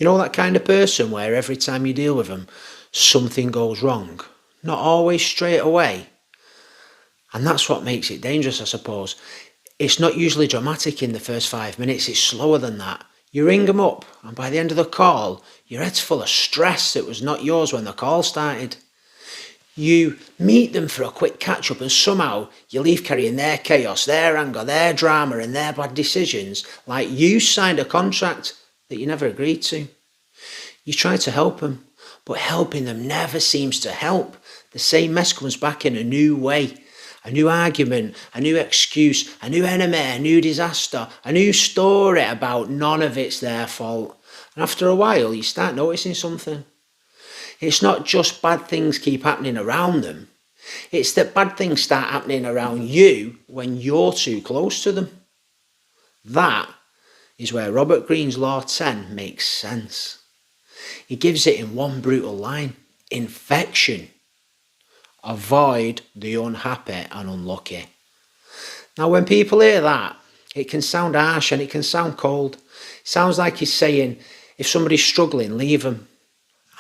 You know that kind of person where every time you deal with them, something goes wrong. Not always straight away. And that's what makes it dangerous, I suppose. It's not usually dramatic in the first 5 minutes, it's slower than that. You ring them up, and by the end of the call, your head's full of stress that was not yours when the call started. You meet them for a quick catch-up, and somehow you leave carrying their chaos, their anger, their drama, and their bad decisions, like you signed a contract that you never agreed to. You try to help them, but helping them never seems to help. The same mess comes back in a new way. A new argument, a new excuse, a new enemy, a new disaster, a new story about none of it's their fault. And after a while, you start noticing something. It's not just bad things keep happening around them. It's that bad things start happening around you when you're too close to them. That is where Robert Greene's Law 10 makes sense. He gives it in one brutal line: infection. Avoid the unhappy and unlucky. Now, when people hear that, it can sound harsh and it can sound cold. It sounds like he's saying, if somebody's struggling, leave them.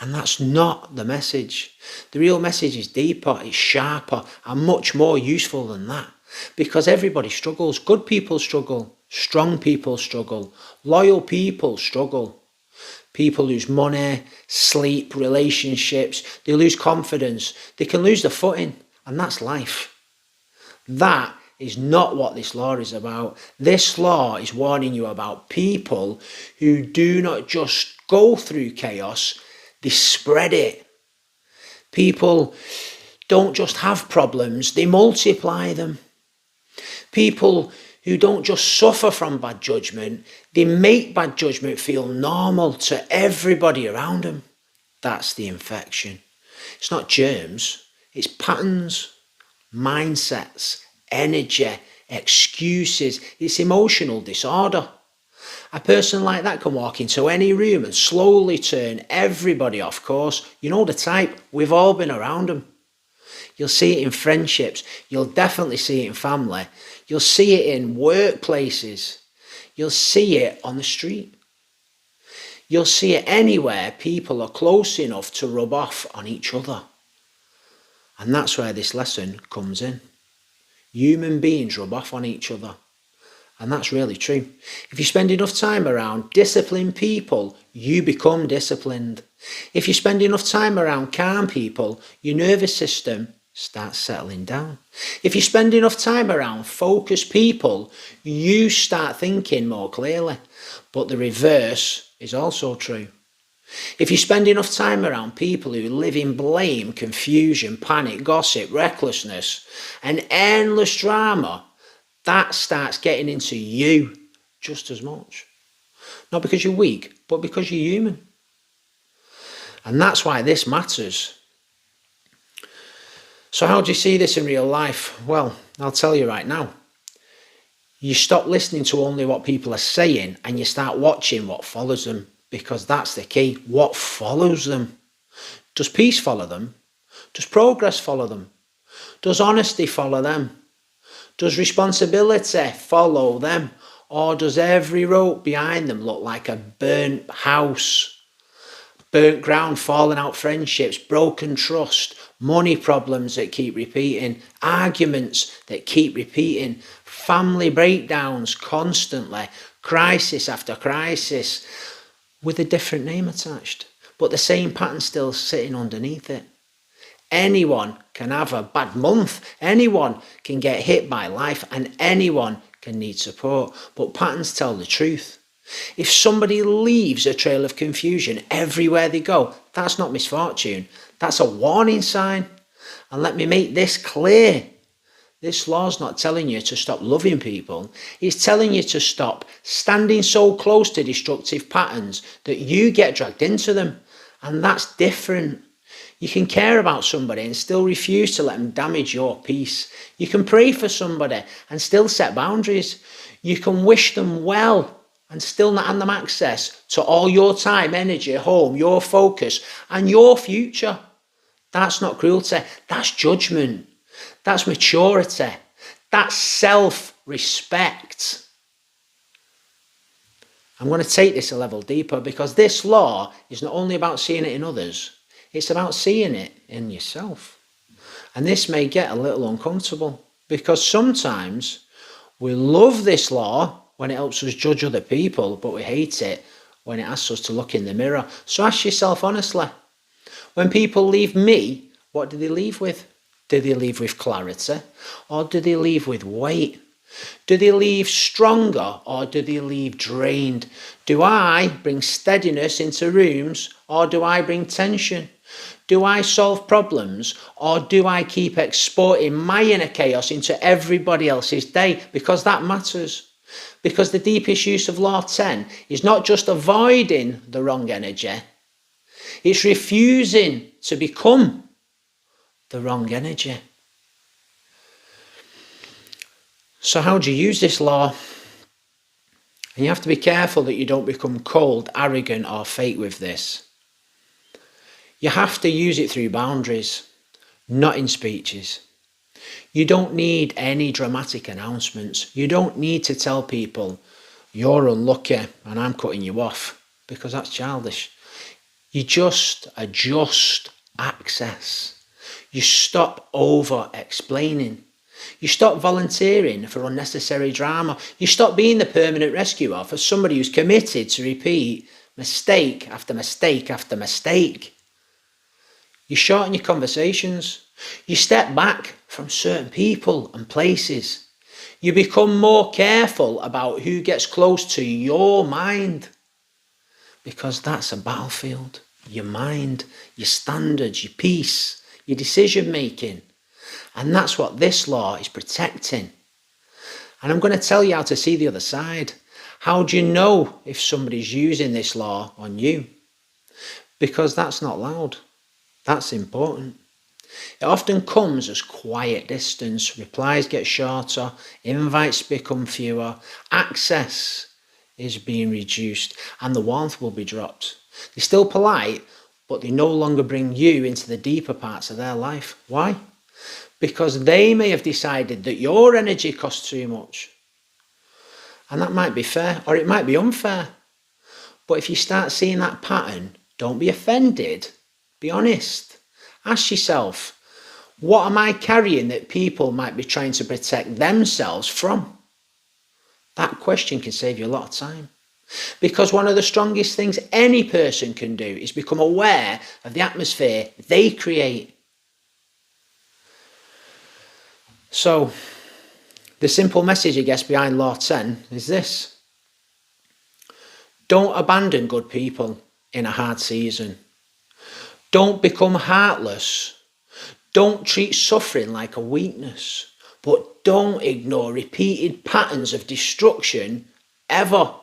And that's not the message. The real message is deeper, it's sharper, and much more useful than that. Because everybody struggles. Good people struggle. Strong people struggle. Loyal people struggle. People lose money, sleep, relationships, they lose confidence, they can lose their footing, and that's life. That is not what this law is about. This law is warning you about people who do not just go through chaos, they spread it. People don't just have problems, they multiply them. People who don't just suffer from bad judgment, they make bad judgment feel normal to everybody around them. That's the infection. It's not germs, it's patterns, mindsets, energy, excuses, it's emotional disorder. A person like that can walk into any room and slowly turn everybody off course. You know the type, we've all been around them. You'll see it in friendships. You'll definitely see it in family. You'll see it in workplaces. You'll see it on the street. You'll see it anywhere people are close enough to rub off on each other. And that's where this lesson comes in. Human beings rub off on each other. And that's really true. If you spend enough time around disciplined people, you become disciplined. If you spend enough time around calm people, your nervous system starts settling down. If you spend enough time around focused people, you start thinking more clearly. But the reverse is also true. If you spend enough time around people who live in blame, confusion, panic, gossip, recklessness, and endless drama, that starts getting into you just as much. Not because you're weak, but because you're human. And that's why this matters. So how do you see this in real life? Well, I'll tell you right now. You stop listening to only what people are saying and you start watching what follows them, because that's the key. What follows them? Does peace follow them? Does progress follow them? Does honesty follow them? Does responsibility follow them? Or does every rope behind them look like a burnt house? Burnt ground, falling out friendships, broken trust, money problems that keep repeating, arguments that keep repeating, family breakdowns constantly, crisis after crisis, with a different name attached, but the same pattern still sitting underneath it. Anyone can have a bad month, anyone can get hit by life, and anyone can need support, but patterns tell the truth. If somebody leaves a trail of confusion everywhere they go, that's not misfortune, that's a warning sign. And let me make this clear. This law's not telling you to stop loving people. It's telling you to stop standing so close to destructive patterns that you get dragged into them. And that's different. You can care about somebody and still refuse to let them damage your peace. You can pray for somebody and still set boundaries. You can wish them well and still not hand them access to all your time, energy, home, your focus, and your future. That's not cruelty. That's judgment. That's maturity. That's self-respect. I'm going to take this a level deeper, because this law is not only about seeing it in others, it's about seeing it in yourself. And this may get a little uncomfortable, because sometimes we love this law when it helps us judge other people, but we hate it when it asks us to look in the mirror. So ask yourself honestly, when people leave me, what do they leave with? Do they leave with clarity, or do they leave with weight? Do they leave stronger, or do they leave drained? Do I bring steadiness into rooms, or do I bring tension? Do I solve problems, or do I keep exporting my inner chaos into everybody else's day? Because that matters. Because the deepest use of Law 10 is not just avoiding the wrong energy, it's refusing to become the wrong energy. So how do you use this law? And you have to be careful that you don't become cold, arrogant, or fake with this. You have to use it through boundaries, not in speeches. You don't need any dramatic announcements. You don't need to tell people, you're unlucky and I'm cutting you off, because that's childish. You just adjust access. You stop over-explaining. You stop volunteering for unnecessary drama. You stop being the permanent rescuer for somebody who's committed to repeat mistake after mistake after mistake. You shorten your conversations. You step back from certain people and places. You become more careful about who gets close to your mind, because that's a battlefield. Your mind, your standards, your peace, your decision making. And that's what this law is protecting. And I'm going to tell you how to see the other side. How do you know if somebody's using this law on you? Because that's not loud. That's important. It often comes as quiet distance. Replies get shorter. Invites become fewer. Access is being reduced. And the warmth will be dropped. They're still polite, but they no longer bring you into the deeper parts of their life. Why? Because they may have decided that your energy costs too much. And that might be fair, or it might be unfair. But if you start seeing that pattern, don't be offended. Be honest. Ask yourself, what am I carrying that people might be trying to protect themselves from? That question can save you a lot of time. Because one of the strongest things any person can do is become aware of the atmosphere they create. So, the simple message, I guess, behind Law 10 is this. Don't abandon good people in a hard season. Don't become heartless. Don't treat suffering like a weakness. But don't ignore repeated patterns of destruction ever.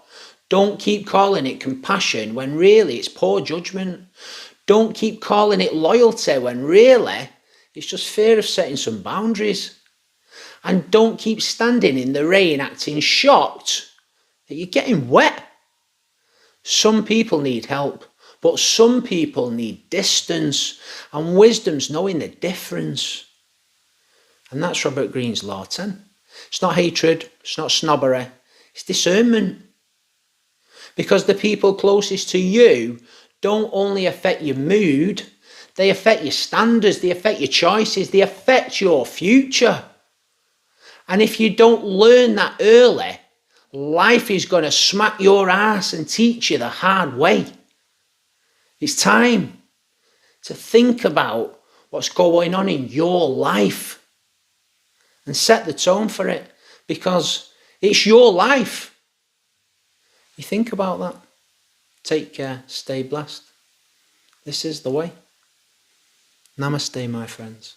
Don't keep calling it compassion when really it's poor judgment. Don't keep calling it loyalty when really it's just fear of setting some boundaries. And don't keep standing in the rain acting shocked that you're getting wet. Some people need help, but some people need distance, and wisdom's knowing the difference. And that's Robert Greene's Law 10. It's not hatred, it's not snobbery, it's discernment. Because the people closest to you don't only affect your mood, they affect your standards, they affect your choices, they affect your future. And if you don't learn that early, life is going to smack your ass and teach you the hard way. It's time to think about what's going on in your life and set the tone for it, because it's your life. You think about that. Take care. Stay blessed. This is the way. Namaste, my friends.